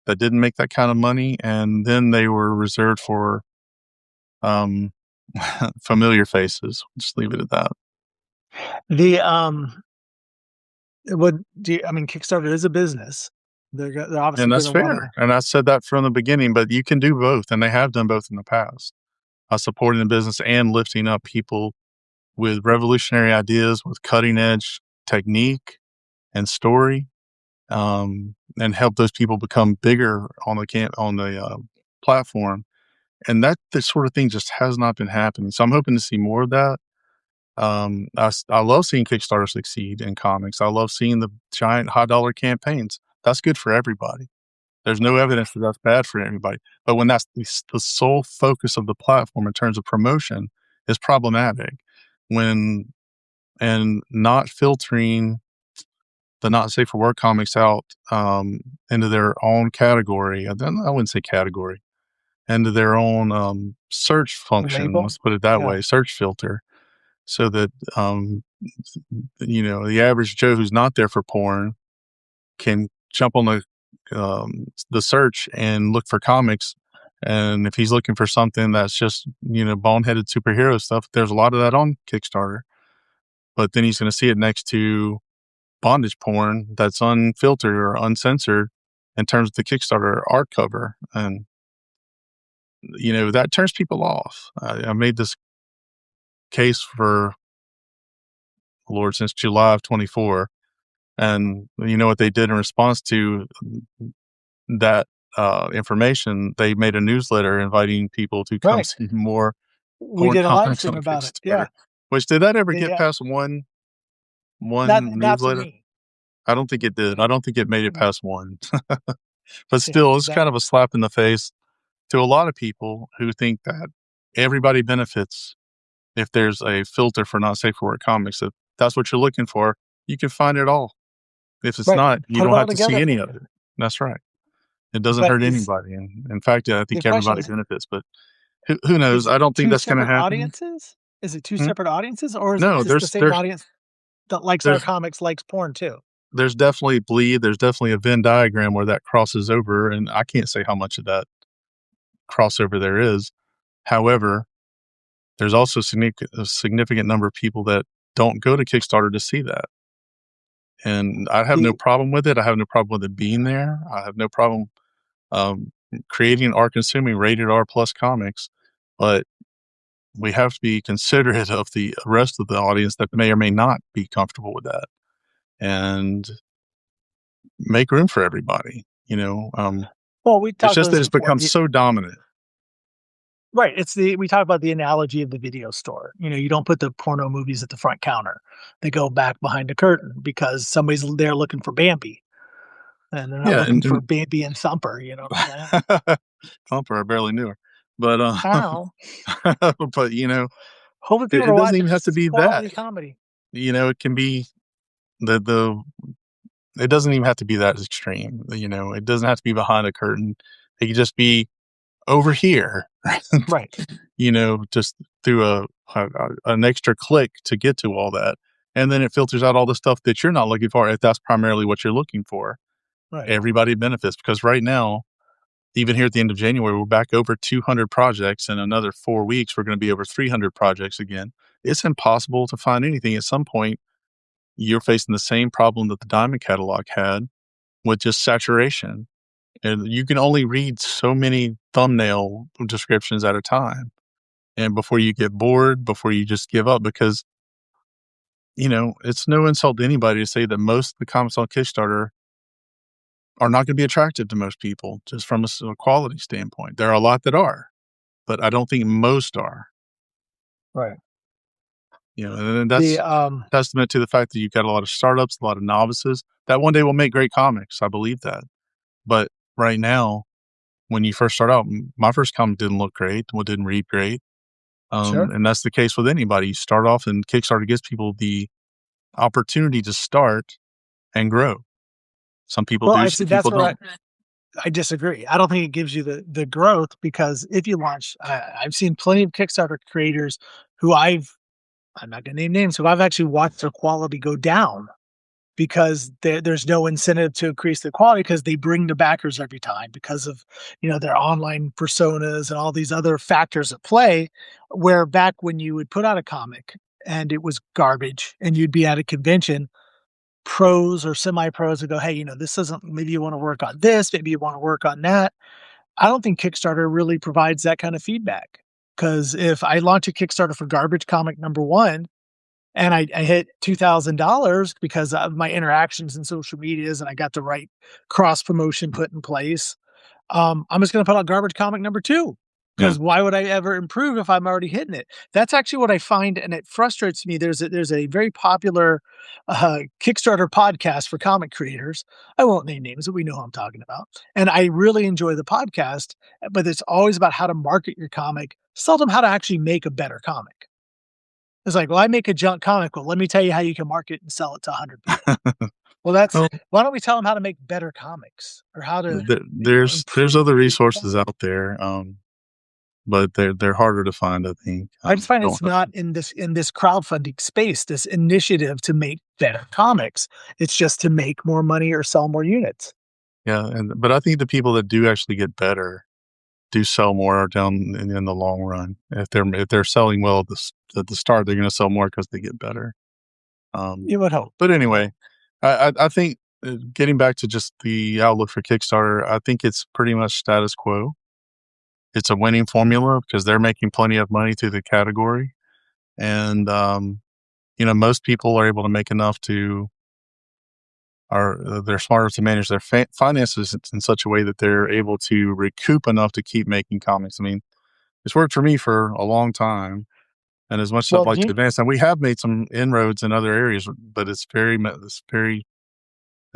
that didn't make that kind of money, and then they were reserved for um, familiar faces. Just leave it at that. The what do you, I mean, Kickstarter is a business. They're obviously And going that's to want fair. to. And I said that from the beginning, but you can do both, and they have done both in the past. Supporting the business and lifting up people with revolutionary ideas, with cutting edge technique and story, and help those people become bigger on the platform. And that this sort of thing just has not been happening. So I'm hoping to see more of that. I love seeing Kickstarter succeed in comics. I love seeing the giant high dollar campaigns. That's good for everybody. There's no evidence that that's bad for anybody. But when that's the sole focus of the platform in terms of promotion is problematic. When and not filtering the not safe for work comics out into their own category. I wouldn't say category, into their own search function. Label? Let's put it that Yeah. way, search filter, so that the average Joe who's not there for porn can jump on the search and look for comics. And if he's looking for something that's just boneheaded superhero stuff, there's a lot of that on Kickstarter. But then he's going to see it next to bondage porn that's unfiltered or uncensored in terms of the Kickstarter art cover, and that turns people off. I made this case for Lord since July of 24, and you know what they did in response to that information? They made a newsletter inviting people to come Right. see more We porn did a live comics stream on about it. Kickstarter. Yeah. Which did that ever get The past one not for newsletter? me. I don't think it did. I don't think it made it Mm. past one. But Yeah, still, it's kind of exactly. a slap in the face to a lot of people who think that everybody benefits if there's a filter for not safe for work comics. If that's what you're looking for, you can find it all. If it's Right. not, you Put it don't all have to see together any for of you. it. That's right. It doesn't But hurt is anybody. And in fact, I the think question everybody is benefits. But who is knows? it I don't think 2 that's going to separate happen. audiences? Is it 2 Hmm? separate audiences, or is it No, just the same audience that likes our there's comics, likes porn too? there's definitely bleed. There's definitely a Venn diagram where that crosses over, and I can't say how much of that crossover there is. However, there's also a significant number of people that don't go to Kickstarter to see that. And I have no The problem with it. I have no problem with it being there. I have no problem um, creating or consuming rated R plus comics, but we have to be considerate of the rest of the audience that may or may not be comfortable with that, and make room for everybody. well, we It's talked about just this that it's before. become so dominant. Right, it's the we talk about the analogy of the video store. You don't put the porno movies at the front counter. They go back behind the curtain because somebody's there looking for Bambi, and they're not Yeah, looking and for Bambi and Thumper, you know what I'm saying? Thumper, I barely knew her, but Ow. but Hopefully people it, are it doesn't watching even have because to it's be that. quality comedy. It can be the it doesn't even have to be that extreme. It doesn't have to be behind a curtain. It could just be over here, Right, just through an extra click to get to all that. And then it filters out all the stuff that you're not looking for if that's primarily what you're looking for. right. Everybody benefits because right now, even here at the end of January, we're back over 200 projects. In another 4 weeks, we're going to be over 300 projects again. It's impossible to find anything. At some point, you're facing the same problem that the Diamond catalog had with just saturation. And you can only read so many thumbnail descriptions at a time. And before you get bored, before you just give up, because, it's no insult to anybody to say that most of the comics on Kickstarter are not going to be attractive to most people just from a quality standpoint. There are a lot that are, but I don't think most are. Right. And The that's testament to the fact that you've got a lot of startups, a lot of novices that one day will make great comics. I believe that. But right now, when you first start out, my first comic didn't look great, didn't read great. Sure. And that's the case with anybody. You start off, and Kickstarter gives people the opportunity to start and grow. Some people Well, do, I some see people that's where don't. I disagree. I don't think it gives you the growth because if you launch, I've seen plenty of Kickstarter creators who I'm not going to name names, who I've actually watched their quality go down because there's no incentive to increase the quality because they bring the backers every time because of their online personas and all these other factors at play. Where back when you would put out a comic and it was garbage and you'd be at a convention, pros or semi pros would go, hey, this isn't, maybe you want to work on this, maybe you want to work on that. I don't think Kickstarter really provides that kind of feedback. Because if I launch a Kickstarter for garbage comic number one and I hit $2,000 because of my interactions in social medias and I got the right cross promotion put in place, I'm just going to put out garbage comic number two. Yeah. Because why would I ever improve if I'm already hitting it? That's actually what I find, and it frustrates me. There's a very popular Kickstarter podcast for comic creators. I won't name names, but we know who I'm talking about. And I really enjoy the podcast, but it's always about how to market your comic, seldom how to actually make a better comic. It's like, well, I make a junk comic. Well, let me tell you how you can market and sell it to 100 people. Well, Well, why don't we tell them how to make better comics or how to, there's improve other their resources quality? out there, but they're harder to find, I think. I just find Don't it's not in this crowdfunding space, this initiative to make better comics. It's just to make more money or sell more units. Yeah, but I think the people that do actually get better do sell more down in the long run. If they're selling well at the start, they're going to sell more because they get better. Um, You would hope. but anyway, I think getting back to just the outlook for Kickstarter, I think it's pretty much status quo. It's a winning formula because they're making plenty of money through the category, and most people are able to make enough to are they're smarter to manage their finances in such a way that they're able to recoup enough to keep making comics. I mean, it's worked for me for a long time, and as much as I'd Well, like to advance, and we have made some inroads in other areas, but it's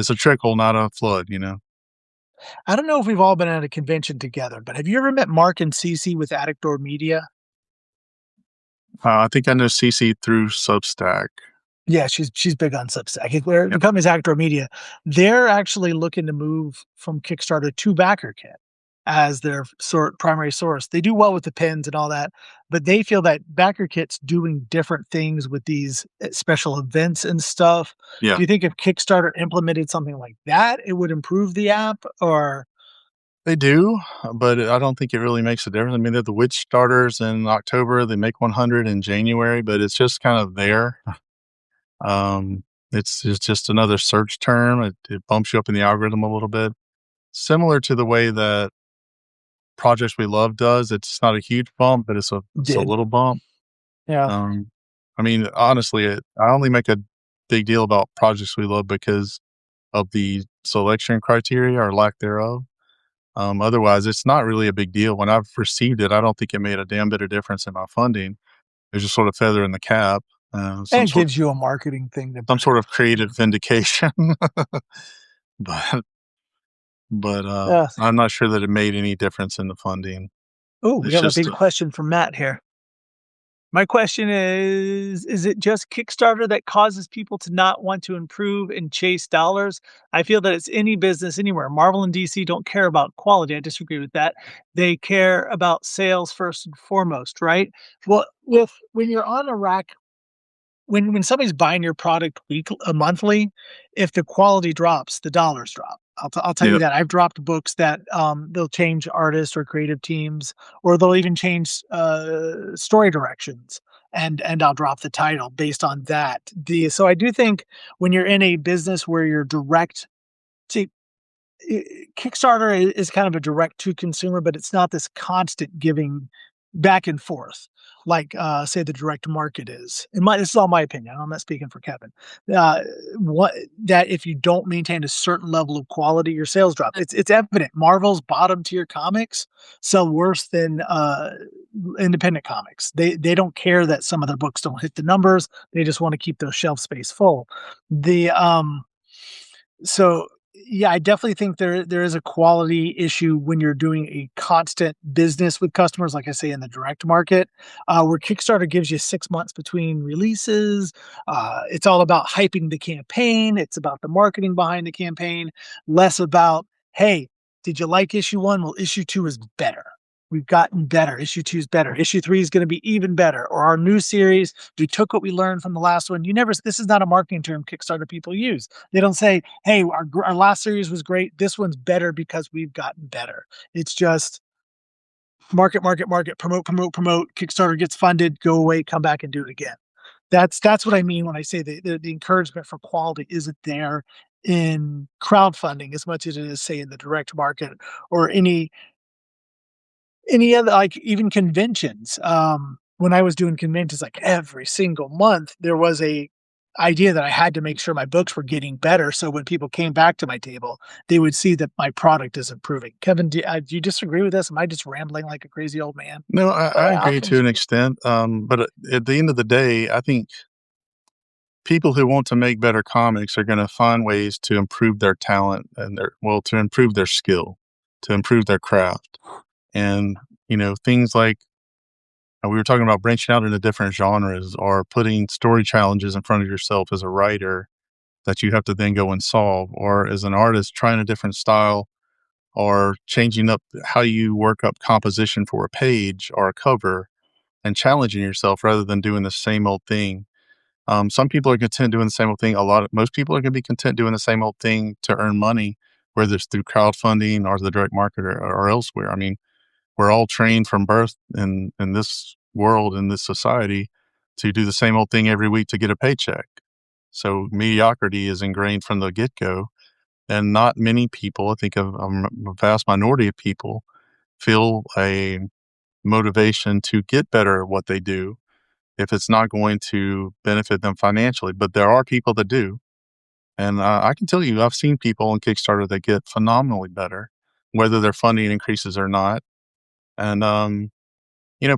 a trickle, not a flood. I don't know if we've all been at a convention together, but have you ever met Mark and Cece with Addict Media? I think I know CC through Substack. Yeah, she's big on Substack. The Yep. company's Actor Media. They're actually looking to move from Kickstarter to BackerKit as their primary source. They do well with the pins and all that, but they feel that BackerKit's doing different things with these special events and stuff. Yeah, Do you think if Kickstarter implemented something like that, it would improve the app? Or they do, but I don't think it really makes a difference. I mean, they're the witch starters in October. They make 100 in January, but it's just kind of there. It's just another search term. It bumps you up in the algorithm a little bit, similar to the way that Projects We Love does. It's not a huge bump, but it's a did? little bump. Yeah, Um, I mean, honestly, I only make a big deal about Projects We Love because of the selection criteria or lack thereof. Otherwise, it's not really a big deal. When I've received it, I don't think it made a damn bit of difference in my funding. It's just sort of feather in the cap, and it gives you a marketing thing to some put sort in of creative there. vindication. but but Yeah. I'm not sure that it made any difference in the funding. Oh, we It's have a just big question from Matt here. My question is it just Kickstarter that causes people to not want to improve and chase dollars? I feel that it's any business anywhere. Marvel and DC don't care about quality. I disagree with that. They care about sales first and foremost, right? Well, when you're on a rack, when somebody's buying your product monthly, if the quality drops, the dollars drop. I'll tell you yeah. that. I've dropped books that they'll change artists or creative teams, or they'll even change story directions, and I'll drop the title based on that. So I do think when you're in a business where you're direct to Kickstarter is kind of a direct to consumer, but it's not this constant giving back and forth like say the direct market is. This is all my opinion. I'm not speaking for Kevin. Uh, what that if you don't maintain a certain level of quality, your sales drop. It's evident. Marvel's bottom tier comics sell worse than independent comics. They don't care that some of their books don't hit the numbers. They just want to keep their shelf space full. The so yeah, I definitely think there is a quality issue when you're doing a constant business with customers, like I say in the direct market, where Kickstarter gives you 6 months between releases. It's all about hyping the campaign. It's about the marketing behind the campaign, less about, hey, did you like issue one? Well, issue two is better. We've gotten better. Issue two is better. Issue three is going to be even better. Or our new series, we took what we learned from the last one. This is not a marketing term Kickstarter people use. They don't say, hey, our last series was great. This one's better because we've gotten better. It's just market, market, market, promote, promote, promote. Kickstarter gets funded, go away, come back and do it again. That's what I mean when I say the encouragement for quality isn't there in crowdfunding as much as it is, say, in the direct market or any other, like, even conventions. When I was doing conventions, like, every single month, there was a idea that I had to make sure my books were getting better, so when people came back to my table, they would see that my product is improving. Kevin, do you disagree with this? Am I just rambling like a crazy old man? No, But I how agree can to an extent. But at the end of the day, I think people who want to make better comics are going to find ways to improve their talent and to improve their skill, to improve their craft. And, things like we were talking about branching out into different genres or putting story challenges in front of yourself as a writer that you have to then go and solve, or as an artist, trying a different style or changing up how you work up composition for a page or a cover and challenging yourself rather than doing the same old thing. Some people are content doing the same old thing. Most people are going to be content doing the same old thing to earn money, whether it's through crowdfunding or the direct market or elsewhere. I mean, we're all trained from birth in this world, in this society, to do the same old thing every week to get a paycheck. So mediocrity is ingrained from the get go. And not many people, I think a vast minority of people, feel a motivation to get better at what they do if it's not going to benefit them financially. But there are people that do. And I can tell you, I've seen people on Kickstarter that get phenomenally better, whether their funding increases or not. And,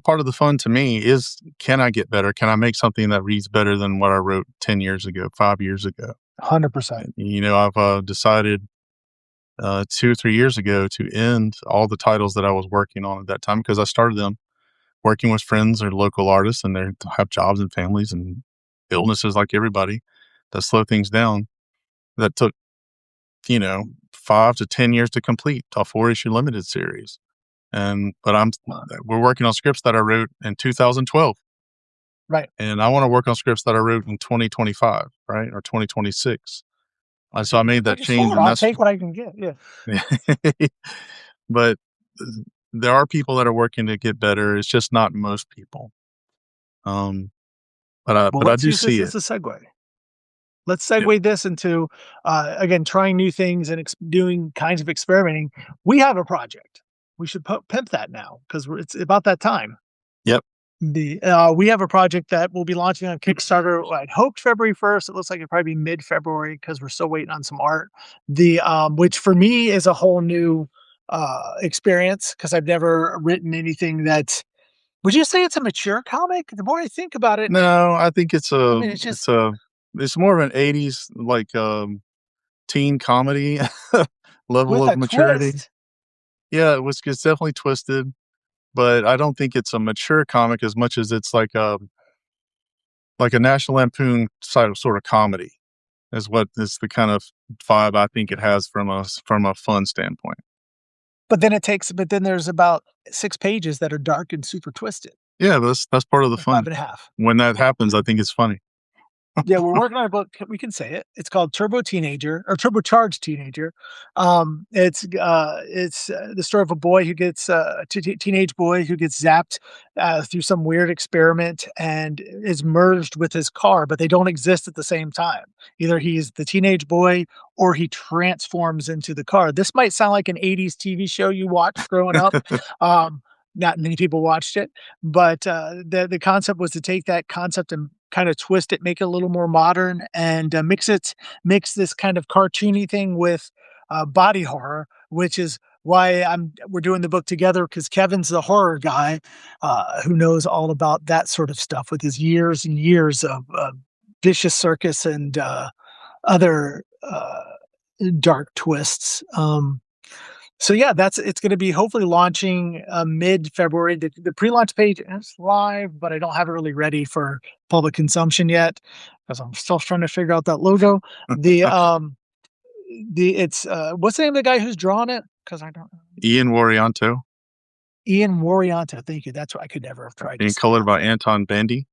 part of the fun to me is, can I get better? Can I make something that reads better than what I wrote 10 years ago, 5 years ago? 100%. I've decided 2 or 3 years ago to end all the titles that I was working on at that time because I started them working with friends or local artists, and they have jobs and families and illnesses like everybody that slow things down. That took, 5 to 10 years to complete a 4-issue limited series. But we're working on scripts that I wrote in 2012, Right. and I want to work on scripts that I wrote in 2025, right, or 2026. So I made that Like a change, sword, and I'll that's take what I can get. Yeah. but there are people that are working to get better. It's just not most people. Um, Well, but I let's do use this see as it. a segue. Let's Yep. segue this into, again, trying new things and doing kinds of experimenting. We have a project. We should pimp that now because it's about that time. Yep. We have a project that will be launching on Kickstarter. I'd hoped February 1st. It looks like it'd probably be mid-February because we're still waiting on some art. Which for me is a whole new experience because I've never written anything that. Would you say it's a mature comic? The more I think about it, No, I think I mean, it's just it's more of an 80s, like, teen comedy level with of a maturity. twist. Yeah, it's definitely twisted, but I don't think it's a mature comic as much as it's like a National Lampoon sort of comedy is what is the kind of vibe I think it has from a fun standpoint. But then there's about 6 pages that are dark and super twisted, Yeah, that's part of the or 5 fun. and a half. When that happens, I think it's funny. Yeah, we're working on a book. We can say it. It's called Turbo Teenager or Turbocharged Teenager. It's the story of a boy who gets teenage boy who gets zapped through some weird experiment and is merged with his car, but they don't exist at the same time. Either he's the teenage boy or he transforms into the car. This might sound like an '80s TV show you watched growing up. Um, Not many people watched it, but the concept was to take that concept and kind of twist it, make it a little more modern, and mix this kind of cartoony thing with body horror, which is why we're doing the book together, because Kevin's the horror guy, who knows all about that sort of stuff with his years and years of vicious circus and other dark twists. So yeah, it's going to be hopefully launching mid-February. The pre-launch page is live, but I don't have it really ready for public consumption yet because I'm still trying to figure out that logo. The it's what's the name of the guy who's drawn it? Because I don't know. Ian Warianto, Ian Warianto. Thank you. That's what I could never have tried to being say colored that. by Anton Bandy.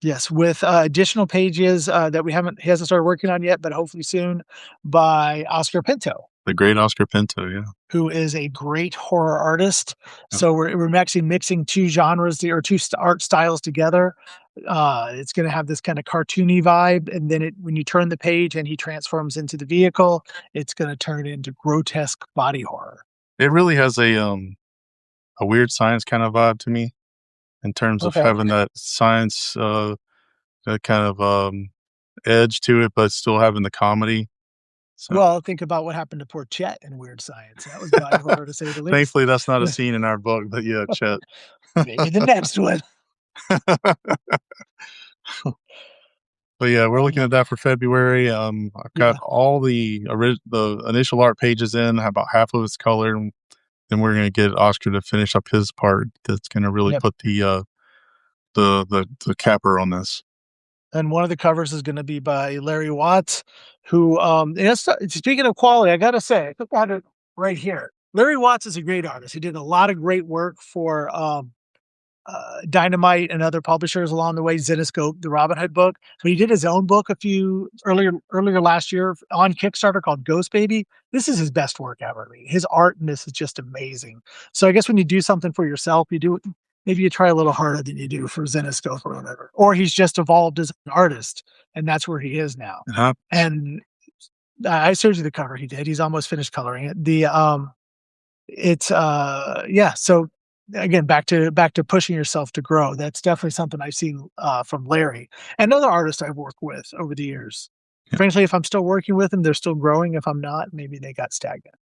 Yes, with additional pages that he hasn't started working on yet, but hopefully soon, by Oscar Pinto, The great Oscar Pinto, yeah. who is a great horror artist. Yep. So we're actually mixing two genres or two art styles together. It's going to have this kind of cartoony vibe, and then when you turn the page and he transforms into the vehicle, it's going to turn into grotesque body horror. It really has a weird science kind of vibe to me, in terms of Okay. having that science that kind of edge to it, but still having the comedy. So Well, think about what happened to poor Chet in Weird Science. That was body horror to say the least. thankfully, that's not a scene in our book, but yeah, Chet. Maybe the next one. But yeah, we're looking at that for February. I've got Yeah. all the initial art pages in, about half of it's colored, and then we're gonna get Oscar to finish up his part. That's gonna really Yep. put the capper on this. And one of the covers is going to be by Larry Watts, who, speaking of quality, I got to say, I got it right here. Larry Watts is a great artist. He did a lot of great work for Dynamite and other publishers along the way, Zenoscope, the Robin Hood book. But he did his own book earlier last year on Kickstarter called Ghost Baby. This is his best work ever. I mean, his art in this is just amazing. So I guess when you do something for yourself, maybe you try a little harder than you do for Zenoscope or whatever. Or he's just evolved as an artist, and that's where he is now. Uh-huh. And I showed you the cover he did. He's almost finished coloring it. It's yeah. So again, back to pushing yourself to grow. That's definitely something I've seen from Larry and other artists I've worked with over the years. Yeah. Frankly, if I'm still working with them, they're still growing. If I'm not, maybe they got stagnant.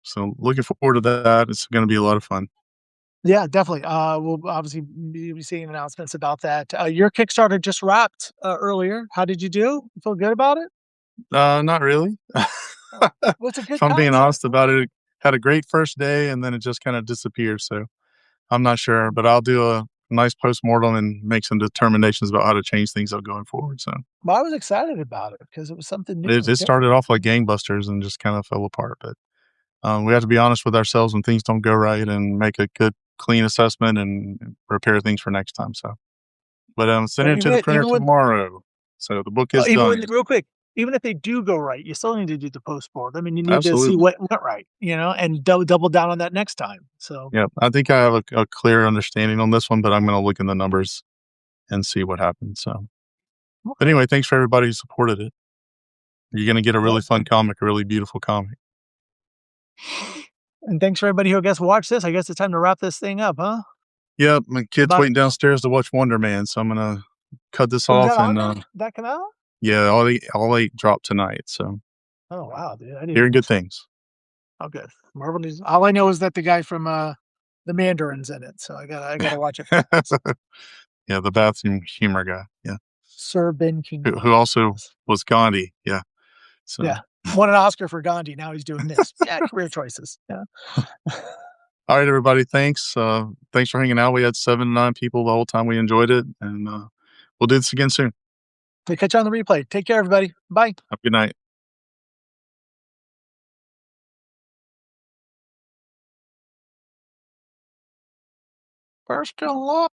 So looking forward to that. It's going to be a lot of fun. Yeah, definitely. We'll obviously be seeing announcements about that. Your Kickstarter just wrapped earlier. How did you do? You feel good about it? Not really. Well, it's a If good I'm being concept. honest about it, had a great first day and then it just kind of disappeared. So I'm not sure, but I'll do a nice postmortem and make some determinations about how to change things up going forward. So Well, I was excited about it because it was something new it and different. started off like gangbusters and just kind of fell apart. But we have to be honest with ourselves when things don't go right and make a good, clean assessment and prepare things for next time. So, but I'm But sending it to the printer even with tomorrow. So the book is even done. with real quick, even if they do go right, you still need to do the postmortem. I mean, you need to see Absolutely. what went right, and double down on that next time. So, Yeah. I think I have a clear understanding on this one, but I'm going to look in the numbers and see what happens. So, but okay. anyway, thanks for everybody who supported it. You're going to get a really Well, fun comic, a really beautiful comic. and thanks for everybody who I guess watched this. I guess it's time to wrap this thing up, huh? Yep. My kid's About waiting downstairs to watch Wonder Man. So I'm going to cut this was off that on and, there? That come out? yeah, all eight drop tonight. So Oh wow, dude! I didn't hearing even. good things. Oh, good. Marvel News. All I know is that the guy from the Mandarin's in it, so I gotta watch it. Yeah. The bathroom humor guy. Yeah. Sir Ben Who Kingsley. also was Gandhi. Yeah. So, Yeah, won an Oscar for Gandhi. Now he's doing this. Yeah, career choices. Yeah. all right, everybody. Thanks. Thanks for hanging out. We had 7 to 9 people the whole time. We enjoyed it. And we'll do this again soon. So catch you on the replay. Take care, everybody. Bye. Have a good night. First in line.